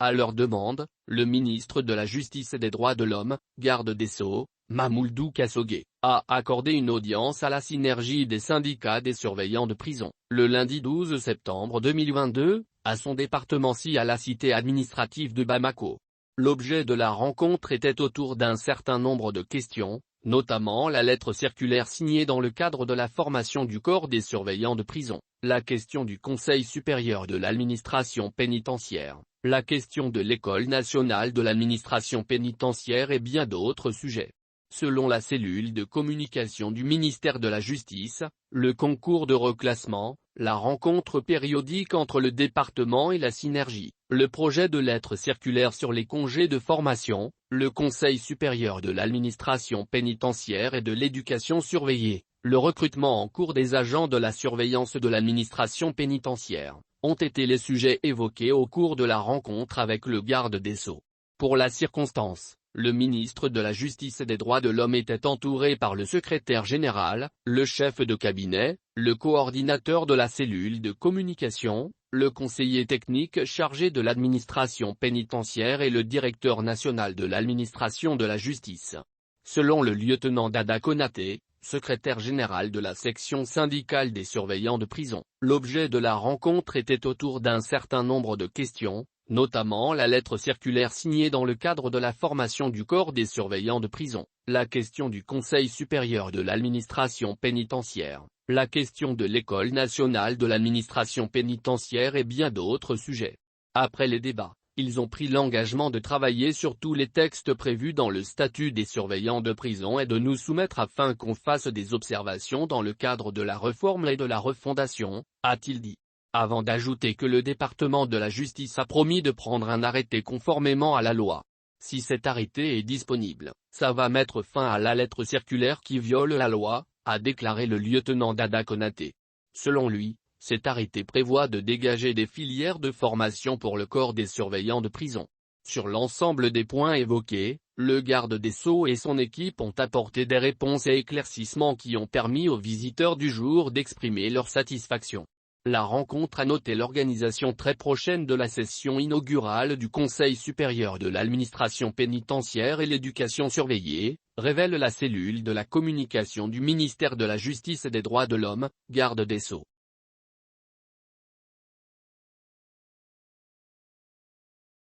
À leur demande, le ministre de la Justice et des Droits de l'Homme, garde des Sceaux, Mamoudou Kassogué, a accordé une audience à la synergie des syndicats des surveillants de prison, le lundi 12 septembre 2022, à son département-ci à la cité administrative de Bamako. L'objet de la rencontre était autour d'un certain nombre de questions, notamment la lettre circulaire signée dans le cadre de la formation du corps des surveillants de prison, la question du Conseil supérieur de l'administration pénitentiaire, la question de l'École nationale de l'administration pénitentiaire et bien d'autres sujets. Selon la cellule de communication du ministère de la Justice, le concours de reclassement, la rencontre périodique entre le département et la synergie, le projet de lettre circulaire sur les congés de formation, le Conseil supérieur de l'administration pénitentiaire et de l'éducation surveillée, le recrutement en cours des agents de la surveillance de l'administration pénitentiaire, ont été les sujets évoqués au cours de la rencontre avec le garde des Sceaux. Pour la circonstance, le ministre de la Justice et des Droits de l'Homme était entouré par le secrétaire général, le chef de cabinet, le coordinateur de la cellule de communication, le conseiller technique chargé de l'administration pénitentiaire et le directeur national de l'administration de la justice. Selon le lieutenant Dada Konaté, secrétaire général de la section syndicale des surveillants de prison, l'objet de la rencontre était autour d'un certain nombre de questions, notamment la lettre circulaire signée dans le cadre de la formation du corps des surveillants de prison, la question du Conseil supérieur de l'administration pénitentiaire, la question de l'École nationale de l'administration pénitentiaire et bien d'autres sujets. Après les débats, ils ont pris l'engagement de travailler sur tous les textes prévus dans le statut des surveillants de prison et de nous soumettre afin qu'on fasse des observations dans le cadre de la réforme et de la refondation, a-t-il dit. Avant d'ajouter que le département de la justice a promis de prendre un arrêté conformément à la loi. Si cet arrêté est disponible, ça va mettre fin à la lettre circulaire qui viole la loi, a déclaré le lieutenant Dada Konaté. Selon lui, cet arrêté prévoit de dégager des filières de formation pour le corps des surveillants de prison. Sur l'ensemble des points évoqués, le garde des Sceaux et son équipe ont apporté des réponses et éclaircissements qui ont permis aux visiteurs du jour d'exprimer leur satisfaction. La rencontre a noté l'organisation très prochaine de la session inaugurale du Conseil supérieur de l'administration pénitentiaire et l'éducation surveillée, révèle la cellule de la communication du ministère de la Justice et des Droits de l'Homme, garde des Sceaux.